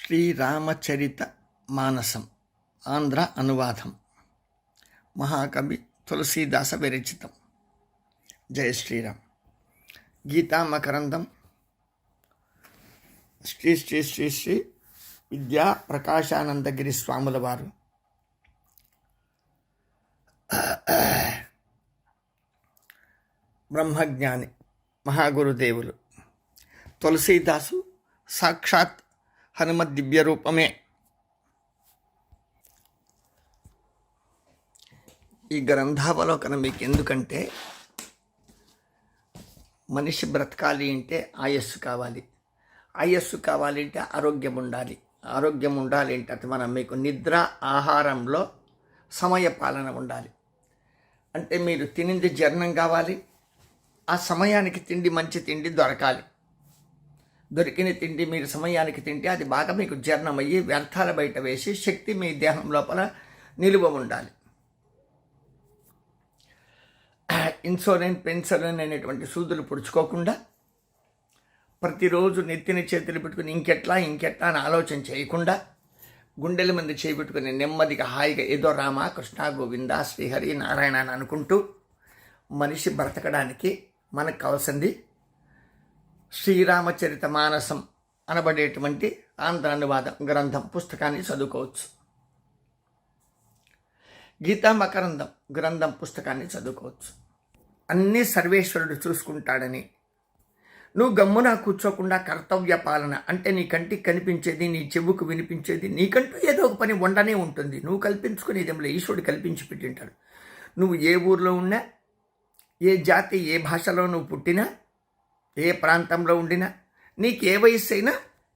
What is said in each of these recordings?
శ్రీరామచరిత మానసం ఆంధ్ర అనువాదం మహాకవి తులసీదాస విరచితం. జయ శ్రీరామ్. గీతా మకరందం శ్రీ శ్రీ శ్రీ శ్రీ విద్యా ప్రకాశానందగిరి స్వాముల వారు బ్రహ్మజ్ఞాని మహాగురుదేవులు. తులసీదాసు సాక్షాత్ హనుమద్ దివ్య రూపమే. ఈ గ్రంథావలోకనం మీకు ఎందుకంటే, మనిషి బ్రతకాలి అంటే ఆయస్సు కావాలి, ఆయస్సు కావాలి అంటే ఆరోగ్యం ఉండాలి, ఆరోగ్యం ఉండాలి అంటే అది మనం మీకు నిద్ర ఆహారంలో సమయ పాలన ఉండాలి. అంటే మీరు తినింది జీర్ణం కావాలి, ఆ సమయానికి తిండి మంచి తిండి దొరకాలి. దొరికిన తిండి మీరు సమయానికి తింటే అది బాగా మీకు జీర్ణమయ్యి వ్యర్థాల బయట వేసి శక్తి మీ దేహం లోపల నిలువ ఉండాలి. ఇన్సులిన్ పెన్సిలిన్ అనేటువంటి సూదులు పుడుచుకోకుండా ప్రతిరోజు నెత్తిన చేతులు పెట్టుకుని ఇంకెట్లా అని ఆలోచన చేయకుండా గుండెల మీద చేపెట్టుకుని నెమ్మదిగా హాయిగా ఏదో రామ కృష్ణ గోవింద శ్రీహరి నారాయణ అని అనుకుంటూ మనిషి బ్రతకడానికి మనకు కావాల్సింది శ్రీరామచరిత మానసం అనబడేటువంటి ఆంధ్ర అనువాదం గ్రంథం పుస్తకాన్ని చదువుకోవచ్చు. గీతా మకరందం గ్రంథం పుస్తకాన్ని చదువుకోవచ్చు. అన్నీ సర్వేశ్వరుడు చూసుకుంటాడని, నువ్వు గమ్మున కూర్చోకుండా కర్తవ్య పాలన అంటే నీ కంటికి కనిపించేది, నీ చెవుకు వినిపించేది, నీకంటూ ఏదో ఒక పని ఉండనే ఉంటుంది. నువ్వు కల్పించుకునేదేంలో ఈశ్వరుడు కల్పించి పెట్టింటాడు. నువ్వు ఏ ఊర్లో ఉన్నా, ఏ జాతి ఏ భాషలో నువ్వు పుట్టినా, ఏ ప్రాంతంలో ఉండినా, నీకు ఏ వయస్సు అయినా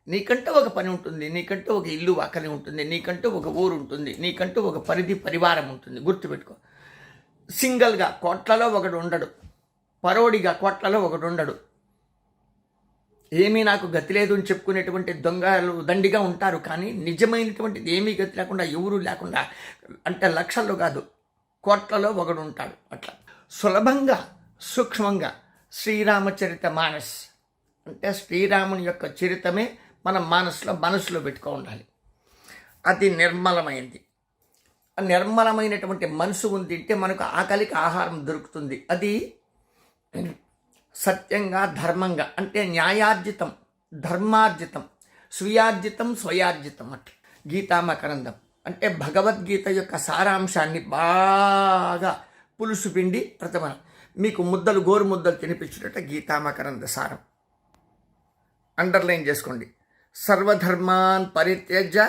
నీకంటూ ఒక పని ఉంటుంది, నీకంటూ ఒక ఇల్లు వాకలి ఉంటుంది, నీకంటూ ఒక ఊరు ఉంటుంది, నీకంటూ ఒక పరివారం ఉంటుంది. గుర్తుపెట్టుకో. సింగిల్గా కోట్లలో ఒకడు ఉండడు, పరోడిగా కోట్లలో ఒకడు ఉండడు. ఏమీ నాకు గతి లేదు అని చెప్పుకునేటువంటి దొంగలు దండిగా ఉంటారు, కానీ నిజమైనటువంటిది ఏమీ గతి లేకుండా ఎవరు లేకుండా అంటే లక్షల్లో కాదు కోట్లలో ఒకడు ఉంటాడు. అట్లా సులభంగా సూక్ష్మంగా శ్రీరామచరిత మానస్ అంటే శ్రీరాముని యొక్క చరితమే మనం మనసులో పెట్టుకో ఉండాలి. అది నిర్మలమైంది. నిర్మలమైనటువంటి మనసు ఉంది అంటే మనకు ఆకలికి ఆహారం దొరుకుతుంది. అది సత్యంగా ధర్మంగా అంటే న్యాయార్జితం, ధర్మార్జితం, స్వయార్జితం, స్వయార్జితం. అట్లా గీతా మకరందం అంటే భగవద్గీత యొక్క సారాంశాన్ని బాగా పులుసు పిండి ప్రతిమనం మీకు ముద్దలు గోరు ముద్దలు తినిపించినట్టు గీతా మకరంద సారం. అండర్లైన్ చేసుకోండి. సర్వధర్మాన్ పరిత్యజ్య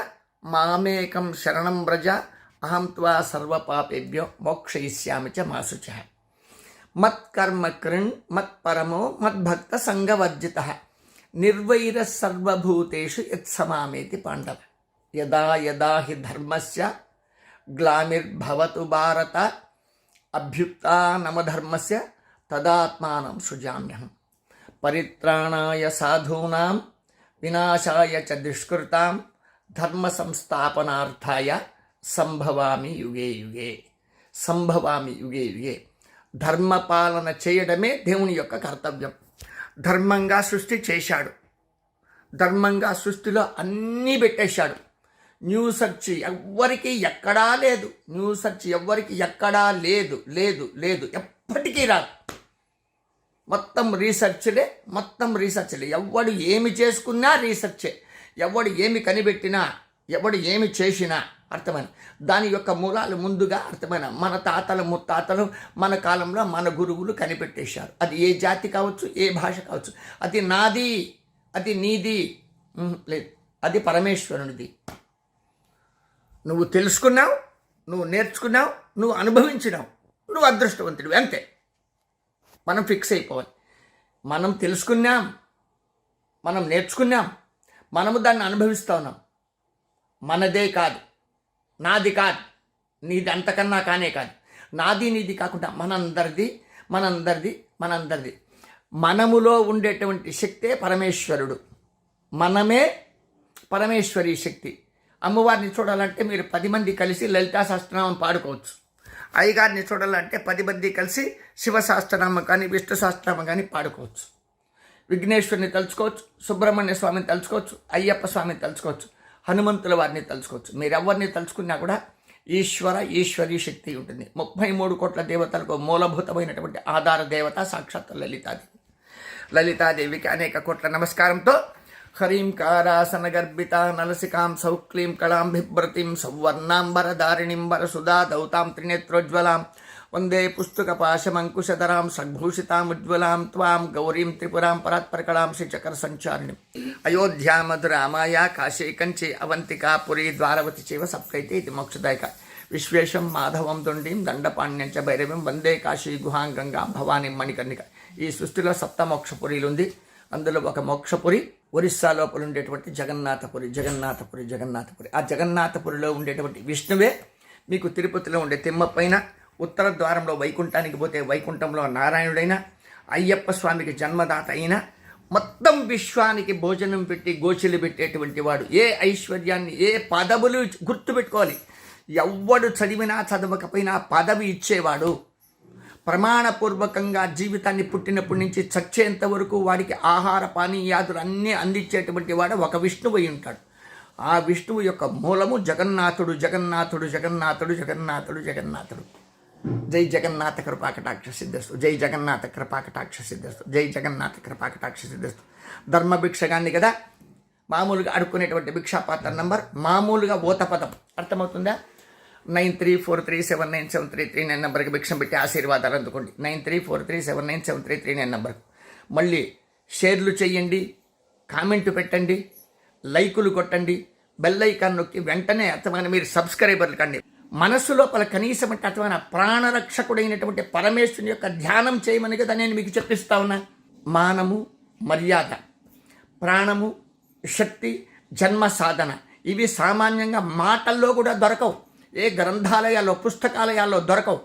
మామేకం శరణం వ్రజ అహం త్వా సర్వపాపేభ్యో మోక్షయిష్యామి చ మా శుచః. మత్కర్మ కృణ్ మత్పరమో మద్భక్త సంగవర్జితః నిర్వైర సర్వభూతేషు యత్సమామేతి పాండవ. యదా యదా హి ధర్మస్య గ్లామిర్భవతు భారత అభ్యుత్థా నమధర్మస్య తదాత్మానం సృజామ్యహం. పరిత్రాణాయ సాధూనాం వినాశాయ చ దుష్కృతాం ధర్మ సంస్థాపనార్థాయ సంభవామి యుగే యుగే. సంభవామి యుగే యుగే. ధర్మపాలన చేయడమే దేవుని యొక్క కర్తవ్యం. ధర్మంగా సృష్టి చేశాడు, ధర్మంగా సృష్టిలో అన్నీ పెట్టేశాడు. న్యూ సెర్చ్ ఎవ్వరికి ఎక్కడా లేదు, న్యూ సెర్చ్ ఎవ్వరికి ఎక్కడా లేదు లేదు లేదు, ఎప్పటికీ రాదు. మొత్తం రీసెర్చ్లే. ఎవడు ఏమి చేసుకున్నా రీసెర్చే, ఎవడు ఏమి కనిపెట్టినా, ఎవడు ఏమి చేసినా అర్థమైన దాని యొక్క మూలాలు ముందుగా అర్థమైన మన తాతలు ముత్తాతలు మన కాలంలో మన గురువులు కనిపెట్టేశారు. అది ఏ జాతి కావచ్చు, ఏ భాష కావచ్చు. అది నాది, అది నీది లేదు, అది పరమేశ్వరునిది. నువ్వు తెలుసుకున్నావు, నువ్వు నేర్చుకున్నావు, నువ్వు అనుభవించినావు, నువ్వు అదృష్టవంతుడివి, అంతే. మనం ఫిక్స్ అయిపోవాలి. మనం తెలుసుకున్నాం, మనం నేర్చుకున్నాం, మనము దాన్ని అనుభవిస్తూ ఉన్నాం. మనదే కాదు, నాది కాదు, నీది అంతకన్నా కానే కాదు. నాది నీది కాకుండా మనందరిది. మనములో ఉండేటువంటి శక్తే పరమేశ్వరుడు, మనమే పరమేశ్వరి శక్తి. అమ్మవారిని చూడాలంటే మీరు 10 మంది కలిసి లలితా సహస్రనామం పాడుకోవచ్చు. అయ్యగారిని చూడాలంటే 10 మంది కలిసి శివ సహస్రనామం కానీ విష్ణు సహస్రనామం కానీ పాడుకోవచ్చు. విఘ్నేశ్వరుని తలుచుకోవచ్చు, సుబ్రహ్మణ్య స్వామిని తలుచుకోవచ్చు, అయ్యప్ప స్వామిని తలుచుకోవచ్చు, హనుమంతుల వారిని తలుచుకోవచ్చు. మీరెవరిని తలుచుకున్నా కూడా ఈశ్వరీ శక్తి ఉంటుంది. 33 కోట్ల దేవతలకు మూలభూతమైనటువంటి ఆధార దేవత సాక్షాత్ లలితాదేవి. లలితాదేవికి అనేక కోట్ల నమస్కారంతో హరీంకారాసన గర్భిత నలసికాం సౌక్లీం కళాం బిభ్రతిం సౌవర్ణాంబరధారిణీం వరసుధా దౌతాం త్రినేత్రోజ్వలాం వందే పుస్తకపాశమంకుశధరాం సద్భూషితాముజ్వలాం త్వాం గౌరీం త్రిపురాం పరాత్పరకళాం శ్రీచక్ర సంచారిణి. అయోధ్యా మధురామాయ కాశీ కంచి అవంతికా పురీ ద్వారవతి చేవ సప్తైతే ఇది మోక్షదాయక. విశ్వేశం మాధవం దుండీం దండపాణ్యం చ భైరవం వందే కాశీ గుహాం గంగా భవానీ మణికర్ణిక. ఈ సృష్టిలో 7 మోక్షపురీలు ఉంది. అందులో ఒక మోక్షపురి ఒరిస్సా లోపల ఉండేటువంటి జగన్నాథపురి. ఆ జగన్నాథపురిలో ఉండేటువంటి విష్ణువే మీకు తిరుపతిలో ఉండే తిమ్మ పైన ఉత్తర ద్వారంలో వైకుంఠానికి పోతే వైకుంఠంలో నారాయణుడైన అయ్యప్ప స్వామికి జన్మదాత అయిన మొత్తం విశ్వానికి భోజనం పెట్టి గోచిలు పెట్టేటువంటి వాడు. ఏ ఐశ్వర్యాన్ని ఏ పదవులు గుర్తుపెట్టుకోవాలి. ఎవ్వడు చదివినా చదవకపోయినా పదవి ఇచ్చేవాడు. ప్రమాణపూర్వకంగా జీవితాన్ని పుట్టినప్పటి నుంచి చచ్చేంత వరకు వాడికి ఆహార పానీయాదులు అన్నీ అందించేటువంటి వాడు ఒక విష్ణువు అయి ఉంటాడు. ఆ విష్ణువు యొక్క మూలము జగన్నాథుడు. జై జగన్నాథ కృపాకటాక్ష సిద్ధస్తు. జై జగన్నాథ కృపాకటాక్ష సిద్ధస్తు. జై జగన్నాథ కృపాకటాక్ష సిద్ధస్తు. ధర్మభిక్షగాన్ని కదా మామూలుగా అడుక్కునేటువంటి భిక్షాపాత్ర నంబర్ మామూలుగా ఓత పదం అర్థమవుతుందా? 9343797339 నెంబర్కి భిక్షం పెట్టి ఆశీర్వాదాలు అందుకోండి. 9343797339 నెంబర్కి. మళ్ళీ షేర్లు చేయండి, కామెంట్ పెట్టండి, లైకులు కొట్టండి, బెల్ ఐకాన్ నొక్కి వెంటనే అర్థమైన మీరు సబ్స్క్రైబర్లు కండి. మనస్సు లోపల కనీసం అంటే అర్థమైన ప్రాణరక్షకుడైనటువంటి పరమేశ్వరుని యొక్క ధ్యానం చేయమని కదా నేను మీకు చెప్పిస్తా ఉన్నా. మానము, మర్యాద, ప్రాణము, శక్తి, జన్మ సాధన ఇవి సామాన్యంగా మాటల్లో కూడా దొరకవు. ఏ గ్రంథాలయాల్లో పుస్తకాలయాల్లో దొరకవు.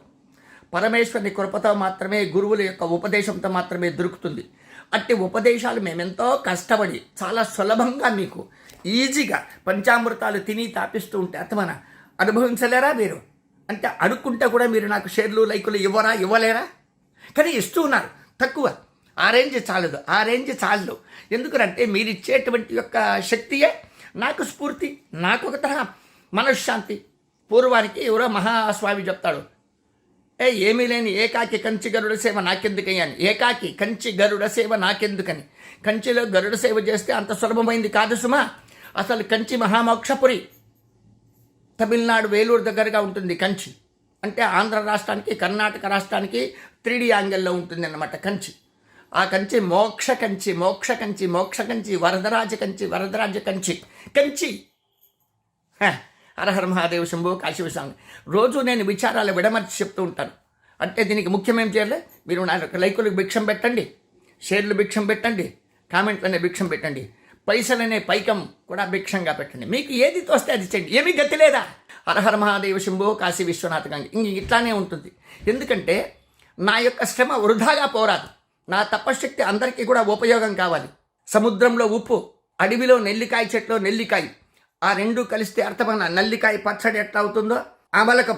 పరమేశ్వరుని కృపతో మాత్రమే, గురువుల యొక్క ఉపదేశంతో మాత్రమే దొరుకుతుంది. అట్టి ఉపదేశాలు మేమెంతో కష్టపడి చాలా సులభంగా మీకు ఈజీగా పంచామృతాలు తిని తాపిస్తూ ఉంటే అర్థమన అనుభవించలేరా మీరు? అంటే అడుక్కుంటే కూడా మీరు నాకు షేర్లు లైకులు ఇవ్వలేరా? కానీ ఇస్తూ ఉన్నారు. తక్కువ, ఆ రేంజ్ చాలదు. ఎందుకంటే మీరు ఇచ్చేటువంటి యొక్క శక్తియే నాకు స్ఫూర్తి, నాకు ఒక తరహా మనశ్శాంతి. పూర్వానికి ఎవరో మహాస్వామి చెప్తాడు, ఏమీ లేని ఏకాకి కంచి గరుడ సేవ నాకెందుకయ్యాని. ఏకాకి కంచి గరుడ సేవ నాకెందుకని. కంచిలో గరుడ సేవ చేస్తే అంత సులభమైంది కాదు సుమా. అసలు కంచి మహామోక్షపురి. తమిళనాడు వేలూరు దగ్గరగా ఉంటుంది కంచి. అంటే ఆంధ్ర రాష్ట్రానికి కర్ణాటక రాష్ట్రానికి 3D యాంగిల్లో ఉంటుంది అన్నమాట కంచి. ఆ కంచి మోక్ష కంచి వరదరాజ కంచి. హరహర మహాదేవ శంభో కాశీ విశాంగ. రోజు నేను విచారాలు విడమర్చి చెప్తూ ఉంటాను. అంటే దీనికి ముఖ్యమేం చేయాలి? మీరు నా లైకులకు భిక్షం పెట్టండి, షేర్లు భిక్షం పెట్టండి, కామెంట్లనే భిక్షం పెట్టండి, పైసలనే పైకం కూడా భిక్షంగా పెట్టండి. మీకు ఏది తోస్తే అది చేయండి. ఏమీ గతి లేదా? హరహర మహాదేవ శంభో కాశీ విశ్వనాథ గంగ. ఇట్లానే ఉంటుంది. ఎందుకంటే నా యొక్క శ్రమ వృధాగా పోరాదు. నా తపశక్తి అందరికీ కూడా ఉపయోగం కావాలి. సముద్రంలో ఉప్పు, అడవిలో నెల్లికాయ చెట్లో నెల్లికాయ, ఆ రెండు కలిస్తే అర్థమైన నల్లికాయ పచ్చడి ఎట్లా అవుతుందో ఆమలకం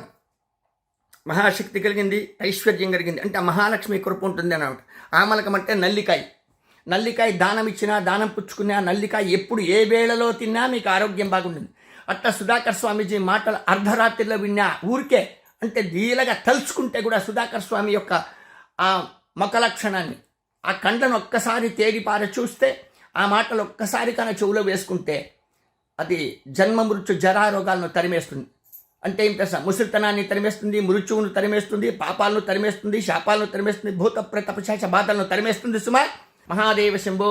మహాశక్తి కలిగింది, ఐశ్వర్యం కలిగింది అంటే మహాలక్ష్మి కృప ఉంటుంది అన్నమాట. ఆమలకం అంటే నల్లికాయ దానం ఇచ్చినా దానం పుచ్చుకున్నా నల్లికాయ ఎప్పుడు ఏ వేళలో తిన్నా మీకు ఆరోగ్యం బాగుంటుంది. అట్లా సుధాకర్ స్వామీజీ మాటలు అర్ధరాత్రిలో విన్నా ఊరికే అంటే లీలగా తలుచుకుంటే కూడా సుధాకర్ స్వామి యొక్క ఆ ముఖ లక్షణాన్ని, ఆ కండను ఒక్కసారి తేరిపార చూస్తే, ఆ మాటలు ఒక్కసారి కన్నా చెవులో వేసుకుంటే అది జన్మ మృత్యు జరారోగాలను తరిమేస్తుంది. అంటే ఏం తెలుసా? ముసలితనాన్ని తరిమేస్తుంది, మృత్యువును తరిమేస్తుంది, పాపాలను తరిమేస్తుంది, శాపాలను తరిమేస్తుంది, భూత ప్రేత పిశాచ బాధలను తరిమేస్తుంది. సుమా మహాదేవ శంభో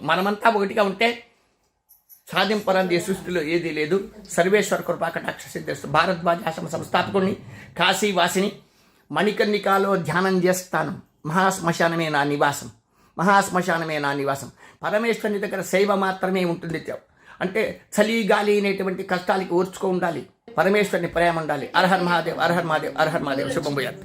మనమంతా ఒకటిగా ఉంటే సాధింపరంది సృష్టిలో ఏదీ లేదు. సర్వేశ్వర కృపాకటాక్ష సిద్ధస్తు. భారద్వాజ ఆశ్రమ సంస్థాపకుడిని, కాశీవాసిని, మణికర్ణికాలో ధ్యానం చేస్తాను. మహాశ్మశానమే నా నివాసం. పరమేశ్వరుని దగ్గర సేవ మాత్రమే ఉంటుంది. అంటే చలి గాలి అనేటువంటి కష్టాలకి ఓర్చుకో ఉండాలి. పరమేశ్వరుని ప్రేమ ఉండాలి. అర్హర్ మహాదేవ్ శుభం భూయాత్.